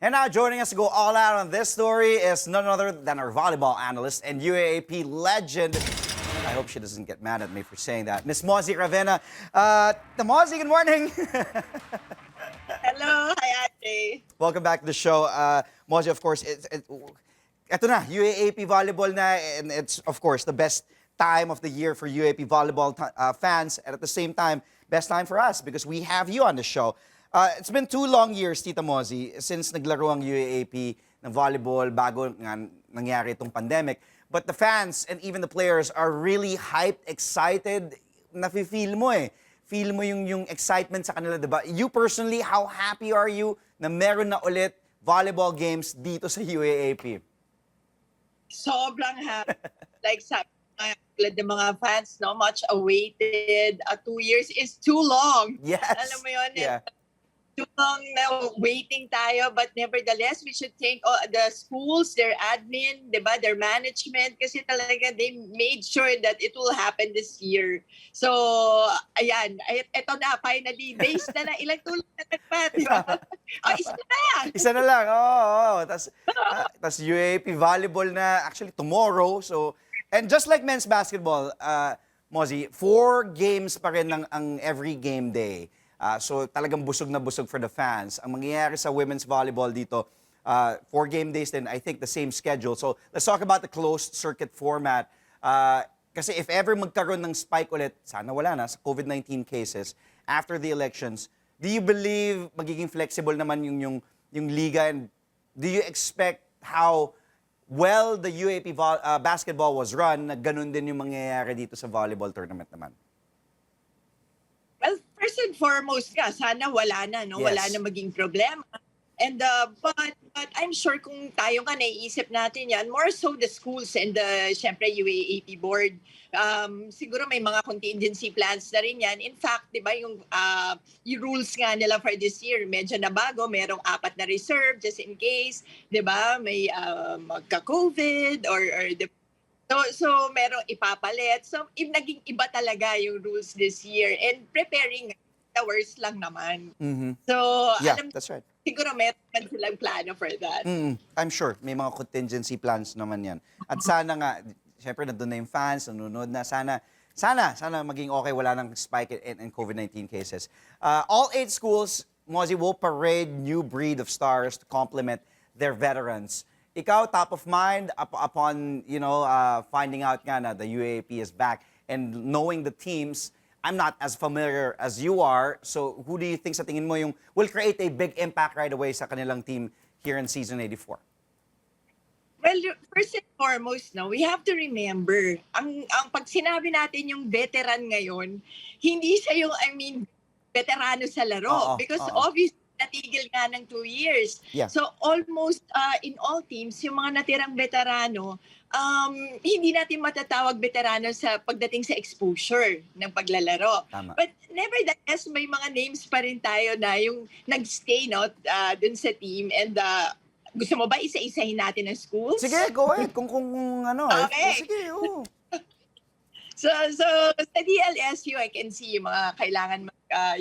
And now joining us to go all out on this story is none other than our volleyball analyst and UAAP legend. I hope she doesn't get mad at me for saying that. Miss Mozzy Ravena. Mozzy, good morning. Hello, hi Ate. Welcome back to the show. Mozzy, of course, eto na, UAAP volleyball na, and it's, of course, the best time of the year for UAAP volleyball fans, and at the same time, best time for us because we have you on the show. It's been 2 long years, Tita Mozzy, since naglaro ang UAAP ng volleyball bago nga nangyari itong pandemic. But the fans and even the players are really hyped, excited. Nafe-feel mo eh. Feel mo yung excitement sa kanila, diba? You personally, how happy are you na meron na ulit volleyball games dito sa UAAP? Sobrang happy. Like sabi ng mga fans, no, much awaited. 2 years is too long. Yes. Alam mo yun? Yeah. Too long na waiting tayo, but nevertheless, we should thank the schools, their admin, diba, their management, kasi talaga they made sure that it will happen this year. So, ayan, eto na, finally, days na ilang tulong na nagpat, diba? Isa na yan. Isa na lang, oo. Tas UAAP volleyball na actually tomorrow. So, and just like men's basketball, Mozzy, 4 games pa rin ang every game day. So talagang busog na busog for the fans. Ang mangyayari sa women's volleyball dito, 4 game days din, I think the same schedule. So let's talk about the closed circuit format. Kasi if ever magkaroon ng spike ulit, sana wala na, sa COVID-19 cases, after the elections, do you believe magiging flexible naman yung liga? And do you expect how well the UAAP basketball was run, na ganun din yung mangyayari dito sa volleyball tournament naman? Well, first and foremost sana wala na, no? Yes. Wala na maging problema. And but I'm sure kung tayo nga naiisip natin yan, more so the schools and the syempre UAAP board, siguro may mga contingency plans na rin yan. In fact, 'di ba, yung rules nga nila for this year, medyo nabago, merong 4 na reserve just in case, 'di ba? May magka-COVID or So merong ipapalit. So naging iba talaga yung rules this year, and preparing the worst lang naman. Mm-hmm. So Yeah, that's right. Siguro meron silang plano for that. I'm sure may mga contingency plans naman yan. At sana nga, syempre nandun na yung fans, nanonood na, sana maging okay, wala nang spike in COVID-19 cases. All 8 schools, Mozzy, will parade new breed of stars to complement their veterans. Ikaw, top of mind upon, finding out nga na the UAAP is back and knowing the teams. I'm not as familiar as you are, so who do you think sa tingin mo will create a big impact right away sa kanilang team here in season 84? Well, first and foremost, no, we have to remember, ang pag sinabi natin yung veteran ngayon, hindi siya yung, veterano sa laro. Because obviously, natigil nga ng 2 years. Yeah. So almost in all teams, yung mga natirang veterano, hindi natin matatawag veterano sa pagdating sa exposure ng paglalaro. Tama. But nevertheless, may mga names pa rin tayo na yung nagstay dun sa team. And gusto mo ba isa-isahin natin ang schools? Sige, go ahead. Kung ano. Okay. Sige, oo. So sa DLSU, I can see yung mga kailangan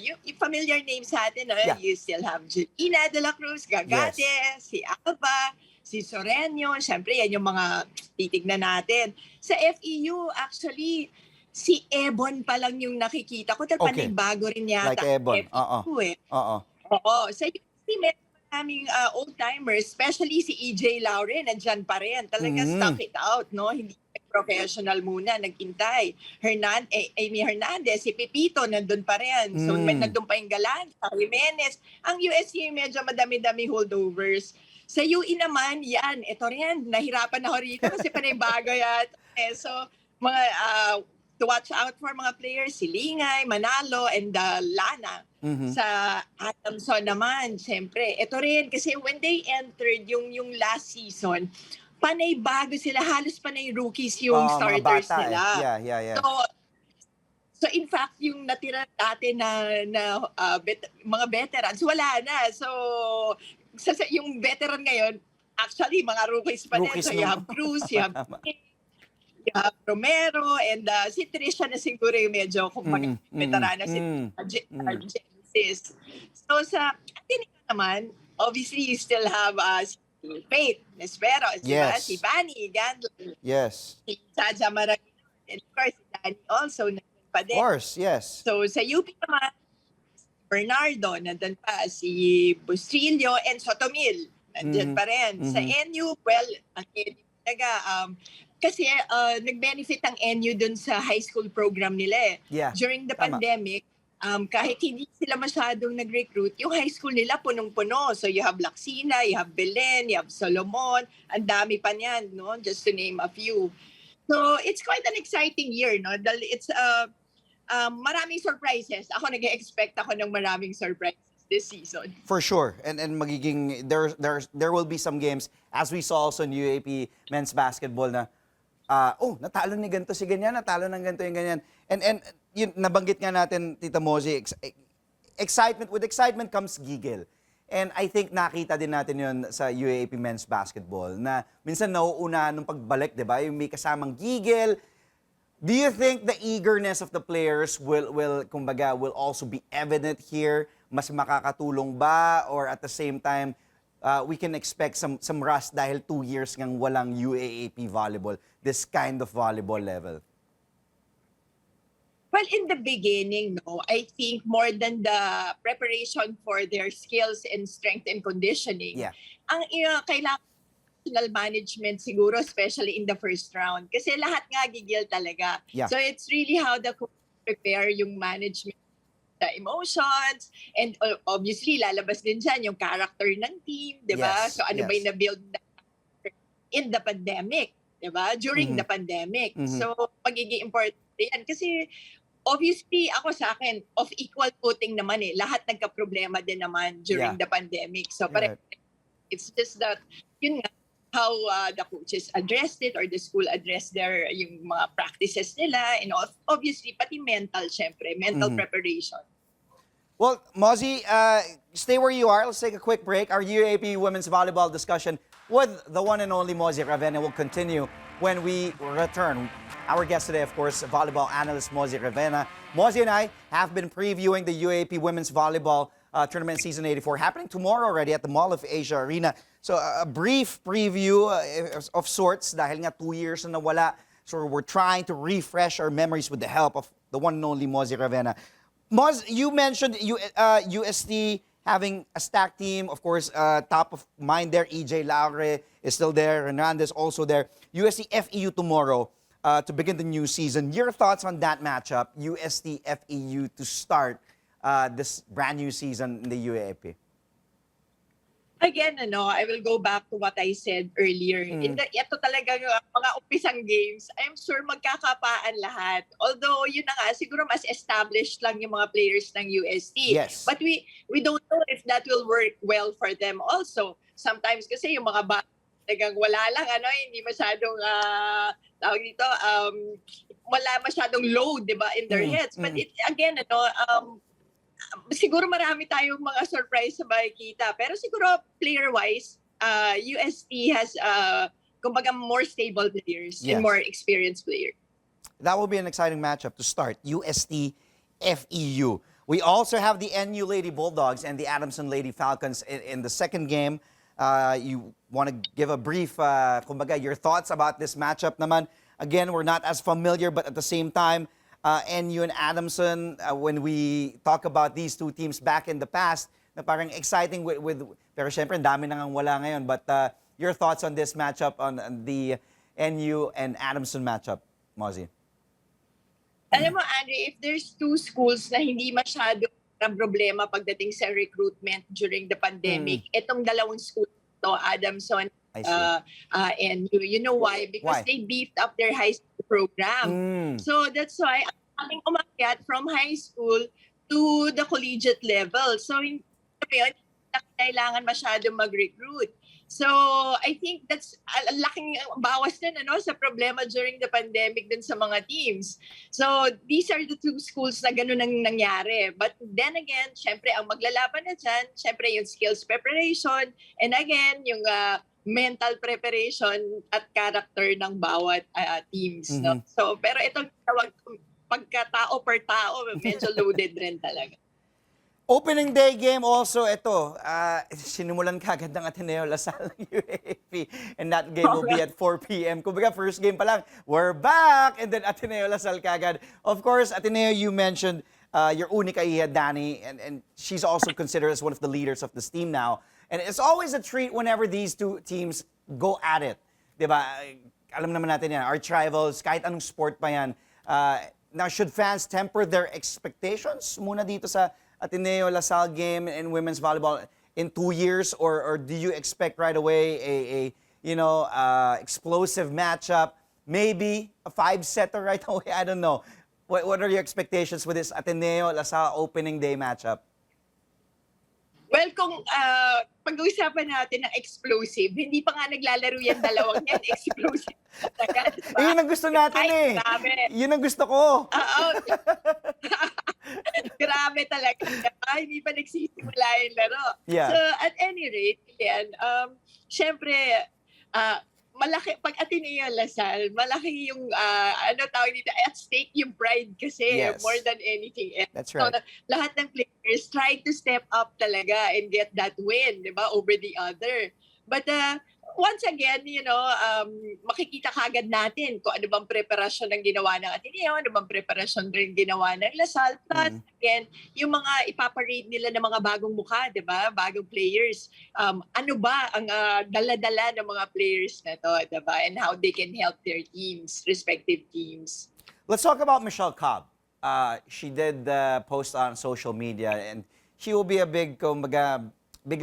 yung familiar names sa atin. No? Yeah. You still have Gina de la Cruz, Gagate, Yes. si Alba, si Soreño. Siyempre, yan yung mga titignan natin. Sa FEU, actually, si Ebon pa lang yung nakikita ko. Pero Okay. bago rin yata. Like Ebon. FEU, eh. Oo. Oo. Sa UC, meron maraming old-timers, especially si EJ Lauren, nandyan pa rin. Talaga stuck it out, no? Hindi professional muna, nagintay. Amy Hernandez, si Pepito, nandun pa rin. So, nandun pa yung Galan, Jimenez. Ang USU, medyo madami-dami holdovers. Sa UE naman, yan, ito rin, nahirapan ako rito kasi panibago yan. So, mga to watch out for mga players, si Lingay, Manalo, and Lana. Sa Adamson naman, siyempre, ito rin, kasi when they entered yung last season, panay bago sila, halos panay rookies yung starters bata, nila. Yeah. So in fact, yung natira dati na mga veterans, wala na. So yung veteran ngayon, actually mga rookies pa din. So you have Cruz, you have Romero, and si Trisha na siguro yung medyo veterana, si Genesis. So sa atin naman, obviously you still have si Faith Nesperos, di ba? Si Yes. Bani Gandler, Yes. si Chacha Maragin, and of course si Danny also nandun pa Of din. course, yes. So sa UP naman, Bernardo, nandun pa si Bustillo and Sotomil, nandyan Mhm. pa rin. Sa Mhm. NU, well, ang NU talaga, kasi nag-benefit ang NU dun sa high school program nila eh. Yeah. During the Tama. pandemic, kahit hindi sila masyadong nag-recruit, yung high school nila punong-puno. So you have Laxina, you have Belen, you have Solomon, ang dami pa niyan, no? Just to name a few. So it's quite an exciting year, no? Dahil it's maraming surprises. Ako nag-expect ako ng maraming surprises this season. For sure. And magiging there will be some games as we saw also in UAP men's basketball na natalo ni ganito si ganyan, natalo ng ganito yung ganyan. And yun nabanggit nga natin Tita Mozzy, excitement, with excitement comes gigil. And I think nakita din natin yun sa UAP men's basketball na minsan nauuna nung pagbalik, 'di ba? Yung may kasamang gigil. Do you think the eagerness of the players will also be evident here? Mas makakatulong ba, or at the same time we can expect some rust dahil 2 years ngang walang UAAP volleyball, this kind of volleyball level? Well, in the beginning, no, I think more than the preparation for their skills and strength and conditioning, Yeah. ang kailangan national management siguro, especially in the first round. Kasi lahat nga gigil talaga. Yeah. So it's really how the coach prepare yung management, the emotions, and obviously lalabas din dyan yung character ng team, di ba? Yes, So ano ba yes. yung na-build in the pandemic, di ba? During the pandemic. So magiging important yan. Kasi obviously, ako sa akin, of equal footing naman eh. Lahat nagka-problema din naman during the pandemic. So, Right. it's just that, yun nga, how the coaches addressed it or the school addressed yung mga practices nila, and obviously, pati mental, syempre, mental preparation. Well, Mozzy, stay where you are. Let's take a quick break. Our UAP women's volleyball discussion with the one and only Mozzy Ravena will continue when we return. Our guest today, of course, volleyball analyst Mozzy Ravena. Mozzy and I have been previewing the UAP women's volleyball tournament season 84, happening tomorrow already at the Mall of Asia Arena. So a brief preview of sorts dahil nga 2 years na nawala. So we're trying to refresh our memories with the help of the one and only Mozzy Ravena. Moz, you mentioned UST having a stacked team. Of course, top of mind there, EJ Laure is still there. Hernandez also there. UST FEU tomorrow to begin the new season. Your thoughts on that matchup, UST FEU, to start this brand new season in the UAAP? Again, I will go back to what I said earlier. Ito talaga mga umpisang games, I'm sure magkakapaan lahat. Although, yun na nga, siguro mas established lang yung mga players ng UST. Yes. But we don't know if that will work well for them also. Sometimes kasi yung mga talagang wala lang, hindi masyadong, tawag dito, wala masyadong load, di ba, in their heads. But again, siguro marami tayong mga surprise sa makikita. Pero siguro player-wise, UST has kumbaga more stable players and more experienced players. That will be an exciting matchup to start, UST FEU. We also have the NU Lady Bulldogs and the Adamson Lady Falcons in the second game. You want to give a brief, kumbaga, your thoughts about this matchup naman? Again, we're not as familiar, but at the same time, NU and Adamson, when we talk about these two teams back in the past, na parang exciting with pero syempre ang dami nang wala ngayon. But your thoughts on this matchup, on the NU and Adamson matchup, Mozzy? Alam mo, Andre, if there's two schools na hindi masyado ng problema pagdating sa recruitment during the pandemic, itong dalawang schools to, Adamson and you know why? Because they beefed up their high school program. So that's why ang umakyat from high school to the collegiate level. So hindi na kailangan masyado mag-recruit. So I think that's a laking bawas din sa problema during the pandemic din sa mga teams. So these are the two schools na ganun ang nangyari. But then again, syempre ang maglalaban na dyan, syempre yung skills preparation, and again, yung mental preparation at character ng bawat teams. No? So, pero itong tawag pagkatao per tao, medyo loaded rin talaga. Opening day game also, ito, sinimulan kagad ng Ateneo Lasal ng UAAP, and that game will be at 4 p.m. Kumbaga, first game pa lang, we're back! And then Ateneo Lasal kagad. Of course, Ateneo, you mentioned your única hija, Danny, and she's also considered as one of the leaders of this team now. And it's always a treat whenever these two teams go at it. Diba? Alam naman natin yan, arch rivals, kahit anong sport pa yan. Now, should fans temper their expectations muna dito sa Ateneo Lasal game in women's volleyball in 2 years, or do you expect right away a explosive matchup, maybe a 5-setter right away? I don't know. What are your expectations with this Ateneo Lasal opening day matchup? Well, kung pag-uusapan natin ng explosive, hindi pa nga naglalaro yan dalawang yan, explosive talaga, diba? Yun ang gusto natin. Ay, grabe. Yun ang gusto ko. Oo. Grabe talaga. Hindi pa nagsisimula yung laro. Yeah. So, at any rate, yan, syempre, malaki, pag Ateneo Lasal, malaki yung, tawag dito, at stake yung pride kasi, Yes. more than anything else. That's right. So, lahat ng players try to step up talaga and get that win, di ba, over the other. But, once again, makikita kagad natin kung ano bang preparasyon ng ginawa ng Ateneo, ano bang preparasyon rin ginawa ng Lasal. Plus, again, yung mga ipaparade nila ng mga bagong mukha, di ba? Bagong players. Ano ba ang dala-dala ng mga players na to, di ba? And how they can help their teams, respective teams. Let's talk about Michelle Cobb. She did post on social media, and she will be a big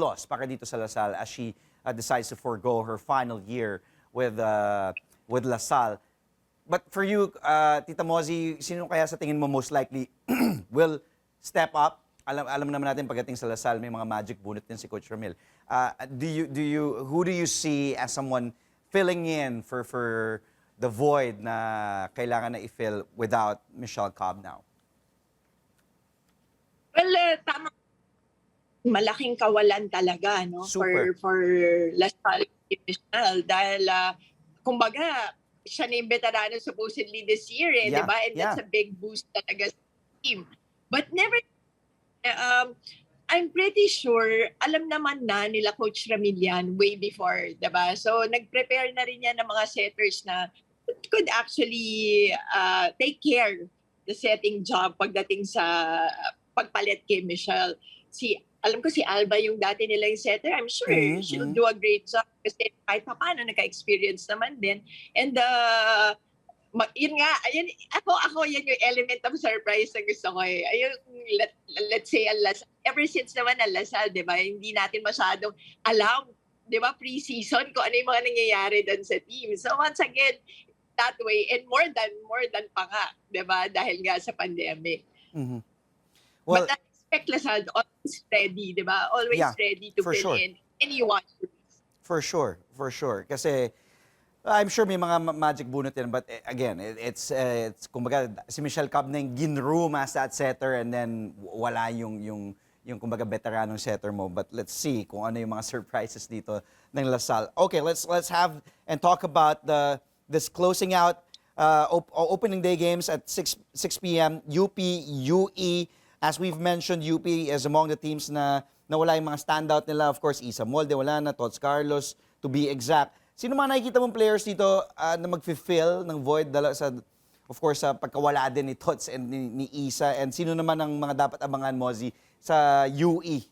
loss para dito sa Lasal as she decides to forego her final year with Lasal. But for you, Tita Mozzy, sino kaya sa tingin mo most likely will step up? Alam naman natin pagdating sa Lasal, may mga magic bunot din si Coach Ramil. Who do you see as someone filling in for the void na kailangan na i-fill without Michelle Cobb now? Well, tama. Malaking kawalan talaga, no? Super. For Lasal Michelle. Dahil, kumbaga, siya na yung veterano supposedly this year, Yeah, di ba? And that's yeah. a big boost talaga sa team. But never, I'm pretty sure, alam naman na nila Coach Ramilian way before, di ba? So, nag-prepare na rin yan ng mga setters na could actually take care the setting job pagdating sa pagpalit kay Michelle. Alam ko si Alba yung dati nila yung setter. I'm sure she'll do a great job kasi kahit pa paano nagka-experience naman din. And yun nga, ako yan yung element of surprise na gusto ko eh. Ayun, let's say, ever since naman ang Lasal, di ba, hindi natin masyadong alam, di ba, pre-season kung ano yung mga nangyayari doon sa team. So once again, that way, and more than pa nga, di ba, dahil nga sa pandemic. Mm-hmm. Well, but I expect Lasal always ready, di ba? Always ready to fill in anyone. For sure. Kasi I'm sure may mga magic bunot yan, but again, it's kumbaga si Michelle Cobb na yung ginroom as that setter, and then wala yung kumbaga veteranong setter mo. But let's see kung ano yung mga surprises dito ng Lasal. Okay, let's have and talk about this closing out opening day games at 6 p.m. UP UE. As we've mentioned, UP is among the teams na wala yung mga standout nila. Of course, Isa Molde, wala na. Tots Carlos, to be exact. Sino mga nakikita mong players dito na mag-fill ng void of course, sa pagkawala din ni Tots and ni Isa? And sino naman ang mga dapat abangan, Mozzy, sa UE?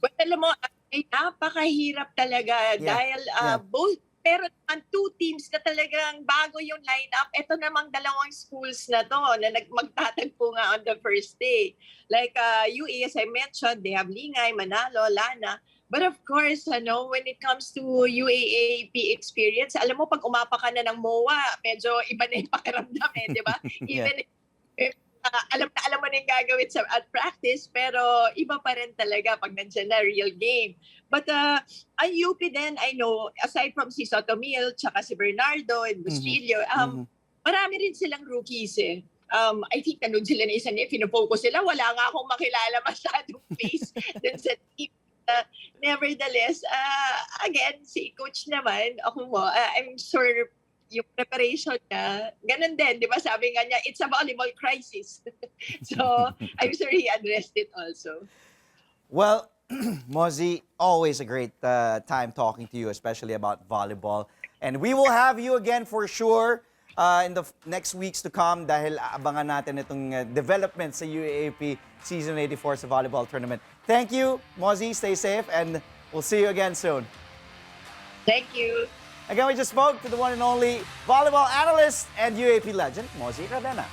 Well, alam mo, napakahirap talaga dahil both, pero naman two teams na talagang bago yung lineup. Ito namang dalawang schools na to na magtatagpo nga on the first day. Like UE, as I mentioned, they have Lingay, Manalo, Lana. But of course, when it comes to UAAP experience, alam mo, pag umapa ka na ng MOA, medyo iba na yung pakiramdam di ba? Even alam mo na yung gagawin at practice, pero iba pa rin talaga pag nandiyan na real game. But ang UP din, I know, aside from si Sotomil, tsaka si Bernardo and Bustillo, marami rin silang rookies eh. I think nanood sila na isa niya, pinofocus sila, wala nga akong makilala masyadong face dun sa team. Nevertheless, again, si coach naman, I'm sure yung preparation niya, ganun din, di ba? Sabi nga niya, it's a volleyball crisis. So, I'm sure he addressed it also. Well, Mozzy, always a great time talking to you, especially about volleyball. And we will have you again for sure in the next weeks to come dahil abangan natin itong development sa UAAP Season 84 sa volleyball tournament. Thank you, Mozzy. Stay safe and we'll see you again soon. Thank you. Again, we just spoke to the one and only volleyball analyst and UAAP legend, Mozzy Ravena.